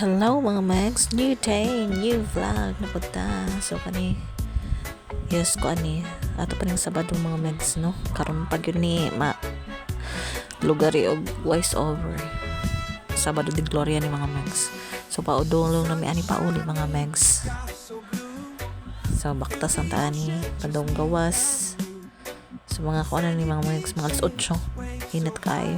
Hello mga Max, new day, new vlog na punta. So kani, yes ko ani, ato pa rin Sabado mga Max no. Karon pag yun ni lugari og voice over. Sabado di Gloria ni mga Max. So paudong na mi ani pauli mga Max. So baktas ang taani, padong gawas. So mga kuanan ni mga Max, mga alas 8. Init kayo.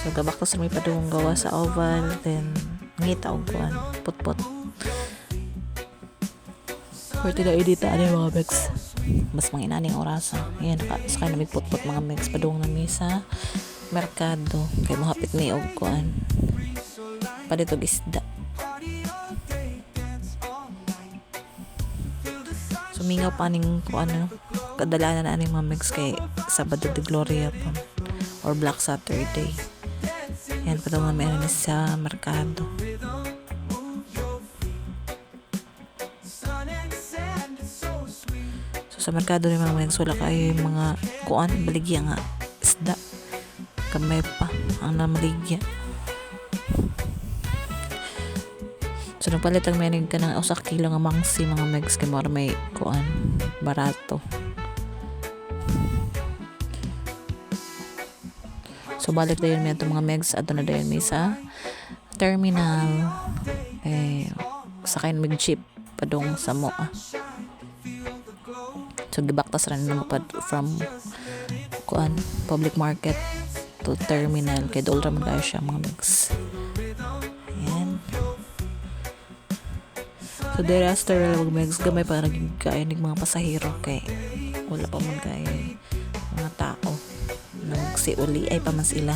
So gabaktas may padung gawa sa oval, then ngita og kuan putput. Or tila edita ani mga Max. Mas manginaning orasa. Yan sakay na may putput mga Max padung na misa merkado kay mohapit ni og kuan. Paditog isda. Sumingaw pa ning kuan kadalanan na ani mga Max kay Sabado de Gloria po or Black Saturday. Yan pa daw may ano sa merkado. So sa merkado ni mga wala kayo yung mga kuan baligya nga isda. Kamay pa ang namaligya. So nagpalit ang menig ka ng usak kilo nga mangsi mga megs kay mara may kuan barato. So balik dayon mi ato mga megs adto na dayon mi sa terminal. Sakay mig jeep padung sa Moa. So gibaktas ra na from kuan public market to terminal kay dol ra man kayo siya mga megs. Ayan. So thereafter mga megs gamay pa nagkayo nig mga pasahero kay wala pa man kay mga tao. Si uli ay pa man sila.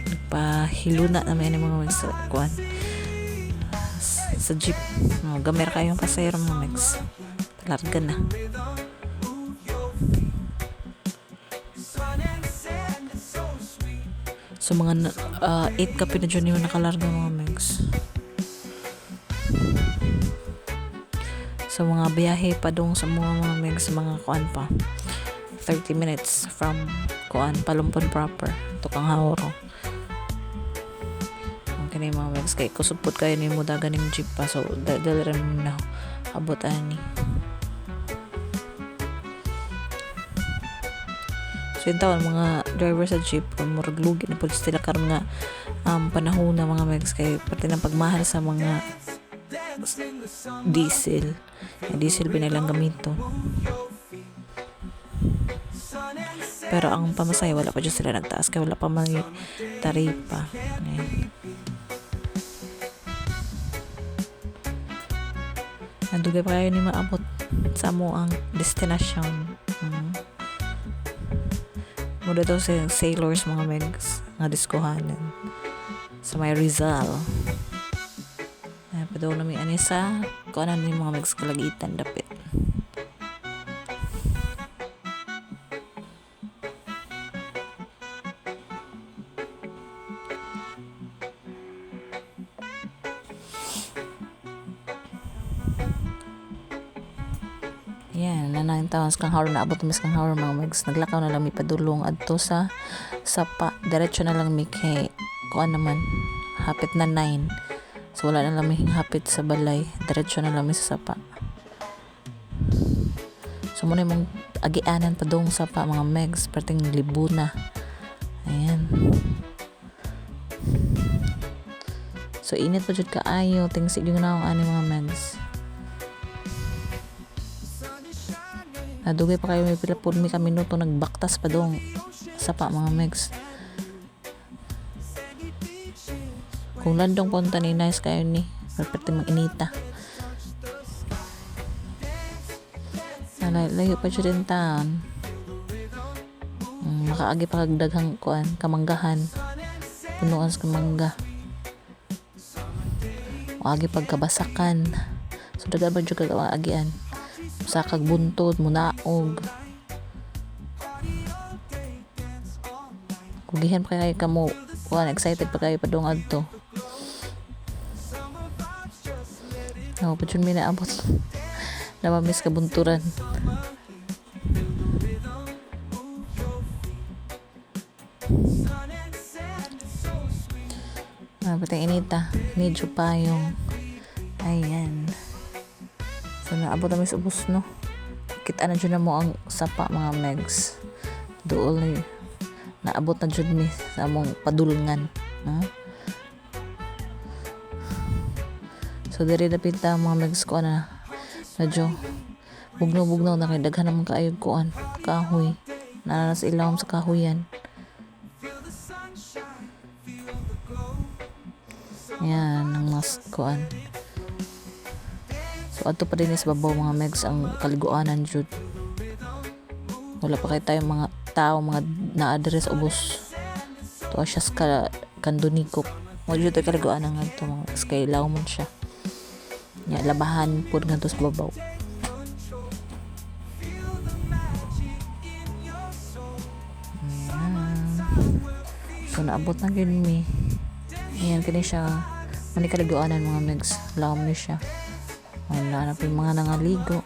Nagpahiluna naman yung mga sa kuan sa jeep. Gamer kayong pasayro mga Max. Larga na. So mga 8 ka pinadyon yung nakalarga mga Max. So mga biyahe pa dong sa mga Megs, mga kuan pa 30 minutes from kuan Palumpon proper to Kanghawro. Okay mga Megs kay kusupot kayo ni mo dagan ning jeep pa so daliran na abot ani. So yung taon mga driver sa jeep kung murag lugi na po sila karon nga panahon na mga Megs kay pati ng pagmahal sa mga diesel binilang gamito pero ang pamasahe wala pa dyan sila nagtaas kaya wala pa mga taripa. Nadugay pa kayo ni maabot sa mo ang destinasyon. Muna daw sa sailors mga Megs nga diskuhanan sa may Rizal. Padaw na may ani sa kung ano yung mga Megs kalagitan dapit. Yan, na 9 taons kang hawr na abot mis kang hawr mga Megs. Naglakaw na lang may padulong adto sa Sapa. Diretso na lang may kay kung naman hapit na 9. So wala na lang hapit sa balay, diretso na lang sa Sapa. So muna mong agianan pa dong Sapa mga Megs, parting Libuna. Ayan. So init pa jud kaayo, tingsig yung naong ani mga Megs. Nadugay pa kayo may pila pud mi ka minuto nagbaktas pa dong Sapa mga Megs. Kung landong punta ni nice kayo ni perfect mang inita. Layo pa siya din taon. Makaagi pa kagdaghang kuan kamanggahan. Punuan sa kamangga. Maagi pagkabasakan. So dagan ba jud kagaagian. Sa kagbuntod munaog. Kugihan pa kayo kamo kuan excited pa kayo padung adto. Pagsun mi naabot Namamiss kabunturan. Patay inita. Medyo pa yung ayan. So naabot na mis ubos no. Kita na dyan na mo ang sapa mga megs. Dool na naabot na dyan mi sa among padulungan. So diri na pinta mga megs ko na medyo bugnaw na kay daghan naman kaayog kuan kahoy. Nanas ilawom sa kahoyan. Yan ang mas kuan. So ato pa din sa babaw mga megs ang kaliguanan jud. Wala pa kay tayong mga tao mga na-address ubos. To siya ka kandunikop. Mo jud tay kaliguanan nga to mga skay lawmon siya. Nya labahan pud ngadto sa babaw. So naabot na gyud mi. Ayan kini siya mani kaliguanan mga megs. Lawom ni siya. Wala na po yung mga nangaligo.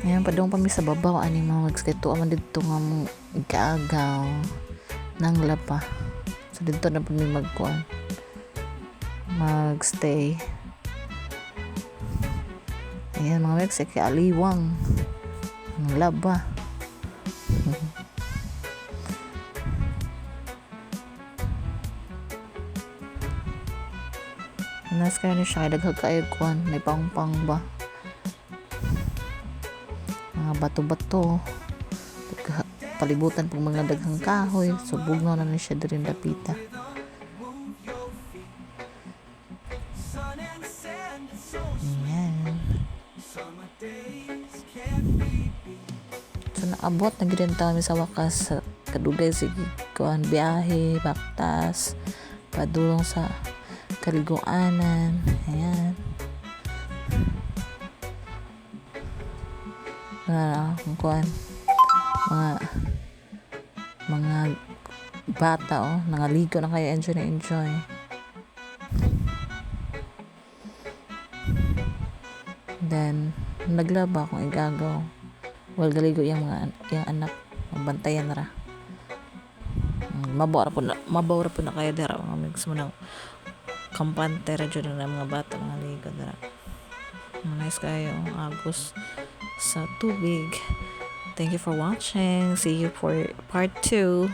Ayan, padung pa mi sa babaw. Ani mga megs. Kaya tuwa man dito nga mong ikaagaw ng lapa. So dito na po mi magkuhan. Magstay. Ayan mga megs. Kaya aliwang. Ang laba. Nas kaya ni siya daghag kaayog kuan may pang ba mga bato-bato palibutan pong mga daghang kahoy so bugnaw na siya diri dapita. Ayan. So naabot na gid ta mi sa wakas sa kadugay sige kuan biyahe baktas padulong sa kaliguanan. Ayan. Kuan mga bata nangaligo na kayo enjoy. Then naglaba akong igagaw. Well galigo yung anak bantayan ra. Mabawra po na kayo dira mga mix mo ng kampante ra dyan na mga bata mga ligo dara. Nice kayo ang agos sa tubig. Thank you for watching. See you for part 2.